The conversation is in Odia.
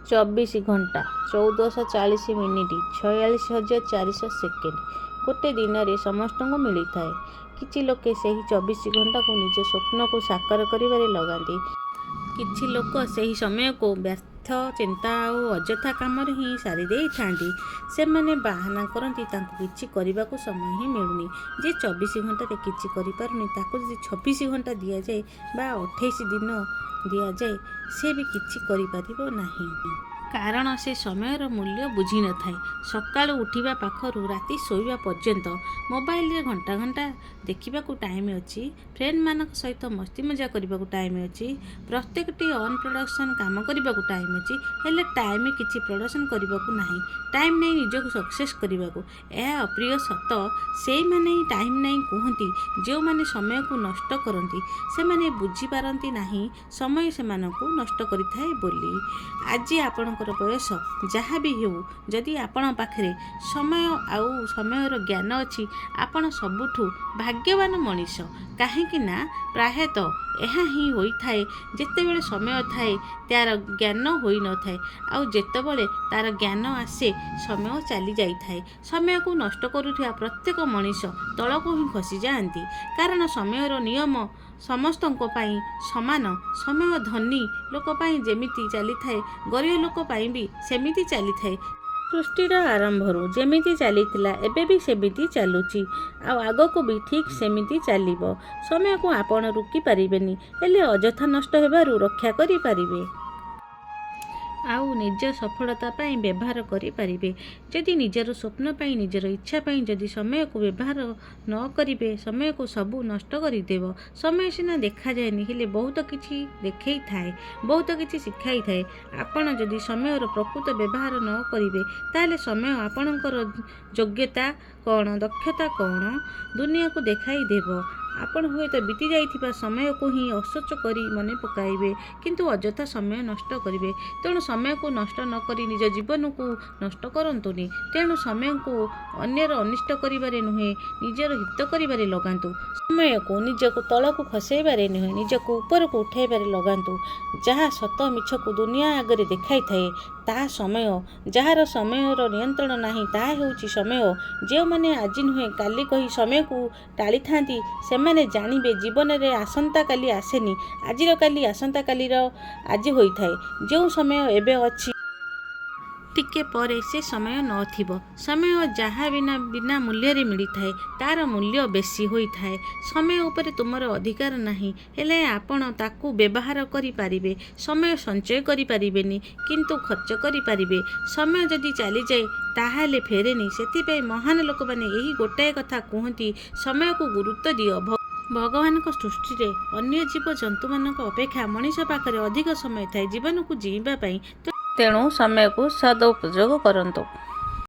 24 ଘଣ୍ଟା 1440 ମିନିଟ୍ 46,400 ସେକେଣ୍ଡ ଗୋଟେ ଦିନରେ ସମସ୍ତଙ୍କୁ ମିଳିଥାଏ। କିଛି ଲୋକେ ସେହି 24 ଘଣ୍ଟାକୁ ନିଜ ସ୍ୱପ୍ନକୁ ସାକାର କରିବାରେ ଲଗାନ୍ତି। କିଛି ଲୋକ ସେହି ସମୟକୁ ବ୍ୟର୍ଥ ଚିନ୍ତା ଆଉ ଅଯଥା କାମରେ ହିଁ ସାରି ଦେଇଥାନ୍ତି। ସେମାନେ ବାହାନା କରନ୍ତି ତାଙ୍କୁ କିଛି କରିବାକୁ ସମୟ ହିଁ ମିଳୁନି। ଯେ 24 ଘଣ୍ଟାରେ କିଛି କରିପାରୁନି ତାକୁ ଯଦି 26 ଘଣ୍ଟା ଦିଆଯାଏ ବା 28 ଦିନ ଦିଆଯାଏ ସେ ବି କିଛି କରିପାରିବ ନାହିଁ। କାରଣ ସେ ସମୟର ମୂଲ୍ୟ ବୁଝିନଥାଏ। ସକାଳୁ ଉଠିବା ପାଖରୁ ରାତି ଶୋଇବା ପର୍ଯ୍ୟନ୍ତ ମୋବାଇଲରେ ଘଣ୍ଟା ଘଣ୍ଟା ଦେଖିବାକୁ ଟାଇମ୍ ଅଛି, ଫ୍ରେଣ୍ଡମାନଙ୍କ ସହିତ ମସ୍ତି ମଜା କରିବାକୁ ଟାଇମ୍ ଅଛି, ପ୍ରତ୍ୟେକଟି ଅନ୍ ପ୍ରଡକ୍ସନ୍ କାମ କରିବାକୁ ଟାଇମ୍ ଅଛି, ହେଲେ ଟାଇମ୍ କିଛି ପ୍ରଡକ୍ସନ୍ କରିବାକୁ ନାହିଁ। ଟାଇମ୍ ନାହିଁ ନିଜକୁ ସକ୍ସେସ୍ କରିବାକୁ। ଏହା ଅପ୍ରିୟ ସତ। ସେଇମାନେ ହିଁ ଟାଇମ୍ ନାହିଁ କୁହନ୍ତି ଯେଉଁମାନେ ସମୟକୁ ନଷ୍ଟ କରନ୍ତି। ସେମାନେ ବୁଝିପାରନ୍ତି ନାହିଁ ସମୟ ସେମାନଙ୍କୁ ନଷ୍ଟ କରିଥାଏ ବୋଲି। ଆଜି ଆପଣଙ୍କର ବୟସ ଯାହା ବି ହେଉ, ଯଦି ଆପଣଙ୍କ ପାଖରେ ସମୟ ଆଉ ସମୟର ଜ୍ଞାନ ଅଛି ଆପଣ ସବୁଠୁ ଭାଗ୍ୟବାନ ମଣିଷ। କାହିଁକି ନା ପ୍ରାୟତଃ ଏହା ହିଁ ହୋଇଥାଏ ଯେତେବେଳେ ସମୟ ଥାଏ ତାର ଜ୍ଞାନ ହୋଇନଥାଏ, ଆଉ ଯେତେବେଳେ ତାର ଜ୍ଞାନ ଆସେ ସମୟ ଚାଲି ଯାଇଥାଏ। ସମୟକୁ ନଷ୍ଟ କରୁଥିବା ପ୍ରତ୍ୟେକ ମଣିଷ ତଳକୁ ହିଁ ଖସିଯାଆନ୍ତି। କାରଣ ସମୟର ନିୟମ ସମସ୍ତଙ୍କ ପାଇଁ ସମାନ। ସମୟ ଧନୀ ଲୋକ ପାଇଁ ଯେମିତି ଚାଲିଥାଏ ଗରିବ ଲୋକ ପାଇଁ ବି ସେମିତି ଚାଲିଥାଏ। ସୃଷ୍ଟିର ଆରମ୍ଭରୁ ଯେମିତି ଚାଲିଥିଲା ଏବେ ବି ସେମିତି ଚାଲୁଛି, ଆଉ ଆଗକୁ ବି ଠିକ୍ ସେମିତି ଚାଲିବ। ସମୟକୁ ଆପଣ ରୋକି ପାରିବେନି, ହେଲେ ଅଯଥା ନଷ୍ଟ ହେବାରୁ ରକ୍ଷା କରିପାରିବେ। ଆଉ ନିଜ ସଫଳତା ପାଇଁ ବ୍ୟବହାର କରିପାରିବେ। ଯଦି ନିଜର ସ୍ୱପ୍ନ ପାଇଁ ନିଜର ଇଚ୍ଛା ପାଇଁ ଯଦି ସମୟକୁ ବ୍ୟବହାର ନ କରିବେ ସମୟକୁ ସବୁ ନଷ୍ଟ କରିଦେବ। ସମୟ ସିନା ଦେଖାଯାଏନି ହେଲେ ବହୁତ କିଛି ଦେଖେଇଥାଏ, ବହୁତ କିଛି ଶିଖାଇଥାଏ। ଆପଣ ଯଦି ସମୟର ପ୍ରକୃତ ବ୍ୟବହାର ନ କରିବେ ତାହେଲେ ସମୟ ଆପଣଙ୍କର ଯୋଗ୍ୟତା କ'ଣ, ଦକ୍ଷତା କ'ଣ ଦୁନିଆକୁ ଦେଖାଇ ଦେବ। ଆପଣ ହୁଏତ ବିତି ଯାଇଥିବା ସମୟକୁ ହିଁ ଅସହ୍ୟ କରି ମନେ ପକାଇବେ, କିନ୍ତୁ ଅଯଥା ସମୟ ନଷ୍ଟ କରିବେ। ତେଣୁ ସମୟକୁ ନଷ୍ଟ ନ କରି ନିଜ ଜୀବନକୁ ନଷ୍ଟ କରନ୍ତୁନି। ତେଣୁ ସମୟକୁ ଅନ୍ୟର ଅନିଷ୍ଟ କରିବାରେ ନୁହେଁ, ନିଜର ହିତ କରିବାରେ ଲଗାନ୍ତୁ। ସମୟକୁ ନିଜକୁ ତଳକୁ ଖସାଇବାରେ ନୁହେଁ, ନିଜକୁ ଉପରକୁ ଉଠାଇବାରେ ଲଗାନ୍ତୁ। ଯାହା ସତ ମିଛକୁ ଦୁନିଆ ଆଗରେ ଦେଖାଇଥାଏ ତାହା ସମୟ। ଯାହାର ସମୟର ନିୟନ୍ତ୍ରଣ ନାହିଁ ତାହା ହେଉଛି ସମୟ। ଯେଉଁମାନେ ଆଜି ନୁହେଁ କାଲି କହି ସମୟକୁ ଟାଳିଥାନ୍ତି ସେମାନେ ଜାଣିବେ ଜୀବନରେ ଆସନ୍ତାକାଲି ଆସେନି, ଆଜିର କାଲି ଆସନ୍ତାକାଲିର ଆଜି ହୋଇଥାଏ। ଯେଉଁ ସମୟ ଏବେ ଅଛି ଟିକେ ପରେ ସେ ସମୟ ନଥିବ। ସମୟ ଯାହା ବିନା ମୂଲ୍ୟରେ ମିଳିଥାଏ ତାର ମୂଲ୍ୟ ବେଶୀ ହୋଇଥାଏ। ସମୟ ଉପରେ ତୁମର ଅଧିକାର ନାହିଁ, ହେଲେ ଆପଣ ତାକୁ ବ୍ୟବହାର କରିପାରିବେ। ସମୟ ସଞ୍ଚୟ କରିପାରିବେନି କିନ୍ତୁ ଖର୍ଚ୍ଚ କରିପାରିବେ। ସମୟ ଯଦି ଚାଲିଯାଏ ତାହେଲେ ଫେରେନି। ସେଥିପାଇଁ ମହାନ ଲୋକମାନେ ଏହି ଗୋଟାଏ କଥା କୁହନ୍ତି, ସମୟକୁ ଗୁରୁତ୍ୱ ଦିଅ। ଭଗବାନଙ୍କ ସୃଷ୍ଟିରେ ଅନ୍ୟ ଜୀବଜନ୍ତୁମାନଙ୍କ ଅପେକ୍ଷା ମଣିଷ ପାଖରେ ଅଧିକ ସମୟ ଥାଏ ଜୀବନକୁ ଜୀଇଁବା ପାଇଁ। ତେଣୁ ସମୟକୁ ସଦୁପଯୋଗ କରନ୍ତୁ।